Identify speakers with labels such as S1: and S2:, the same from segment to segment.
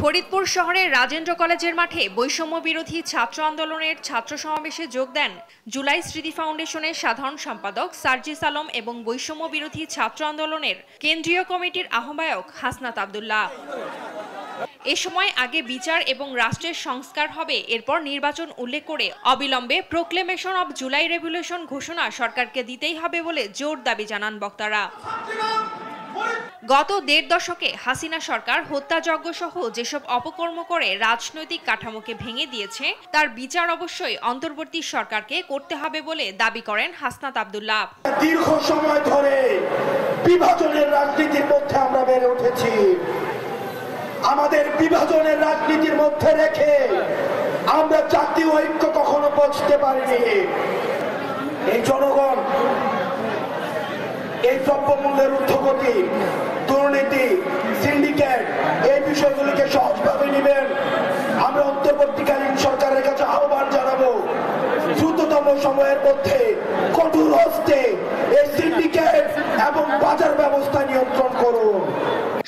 S1: ফরিদপুর শহরের রাজেন্দ্র কলেজের মাঠে বৈষম্য বিরোধী ছাত্র আন্দোলনের ছাত্র সমাবেশে যোগ দেন জুলাই স্মৃতি ফাউন্ডেশনের সাধারণ সম্পাদক সার্জিস আলম এবং বৈষম্য বিরোধী ছাত্র আন্দোলনের কেন্দ্রীয় কমিটির আহ্বায়ক হাসনাত আব্দুল্লাহ। এ সময় আগে বিচার এবং রাষ্ট্রের সংস্কার হবে, এরপর নির্বাচন উল্লেখ করে অবিলম্বে প্রোক্লেমেশন অব জুলাই রেভলিউশন ঘোষণা সরকারকে দিতেই হবে বলে জোর দাবি জানান বক্তারা। গত ১.৫ দশকে হাসিনা সরকার হত্যাযজ্ঞ সহ যেসব অপকর্ম করে রাজনৈতিক কাঠামোকে ভেঙে দিয়েছে তার বিচার অবশ্যই অন্তর্বর্তী সরকারকে করতে হবে বলে দাবি করেন হাসনাত আব্দুল্লাহ।
S2: দীর্ঘ সময় ধরে বিভাজনের রাজনীতির মধ্যে আমরা বেড়ে উঠেছি। আমাদের বিভাজনের রাজনীতির মধ্যে রেখে আমরা জাতীয় ঐক্য কখনো পৌঁছতে পারিনি। এই জনগণ এই দ্রব্যমূল্যের ঊর্ধ্বগতি, দুর্নীতি, সিন্ডিকেট এই বিষয়গুলিকে সহজভাবে নেবেন। আমরা অন্তর্বর্তীকালীন সরকারের কাছে আহ্বান জানাবো, দ্রুততম সময়ের মধ্যে কঠোর হস্তে এই সিন্ডিকেট এবং বাজার ব্যবস্থা নিয়ন্ত্রণ করুন।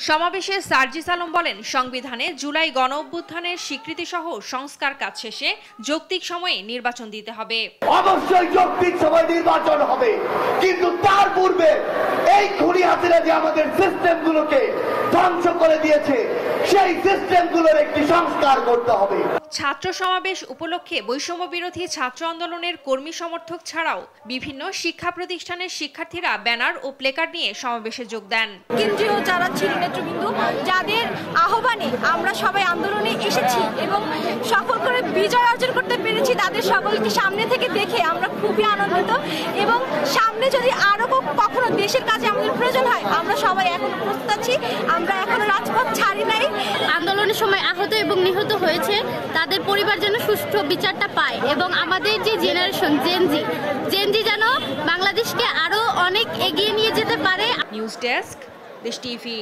S1: সমাবেশে সার্জিস আলম বলেন, সংবিধানে জুলাই গণ অভ্যুত্থানের স্বীকৃতি সহ সংস্কার কাজ শেষে যৌক্তিক সময়ে নির্বাচন দিতে হবে।
S2: অবশ্যই যৌক্তিক সময় নির্বাচন হবে, কিন্তু তার পূর্বে এই খুনি হাসিনা যে আমাদের সিস্টেমগুলোকে ধ্বংস করে দিয়েছে সেই সিস্টেমগুলোর একটি সংস্কার করতে হবে।
S1: ছাত্র সমাবেশ উপলক্ষে বৈষম্য বিরোধী ছাত্র আন্দোলনের কর্মী সমর্থক ছাড়াও বিভিন্ন শিক্ষা প্রতিষ্ঠানের শিক্ষার্থীরা ব্যানার ও প্লেকার্ড নিয়ে সমাবেশে যোগ দেন।
S3: কেন্দ্রীয় যারা ছিল নেতৃবৃন্দ, যাদের আহ্বানে আমরা সবাই আন্দোলনে এসেছি এবং সফল করে বিজয় অর্জন করতে পেরেছি, তাদের সকলকে সামনে থেকে দেখে আমরা খুবই আনন্দিত। এবং সামনে যদি আরো কখনো দেশের কাজে আমাদের প্রয়োজন হয়, আমরা সবাই এখন প্রস্তুত আছি। আমরা এখনো রাজপথ ছাড়ি নাই।
S4: আন্দোলনের সময় আহত এবং নিহত হয়েছে তাদের পরিবার যেন সুষ্ঠু বিচারটা পায় এবং আমাদের যে জেনারেশন জেনজি যেন বাংলাদেশকে আরো অনেক এগিয়ে নিয়ে যেতে পারে।
S1: নিউজ ডেস্ক, দেশ টিভি।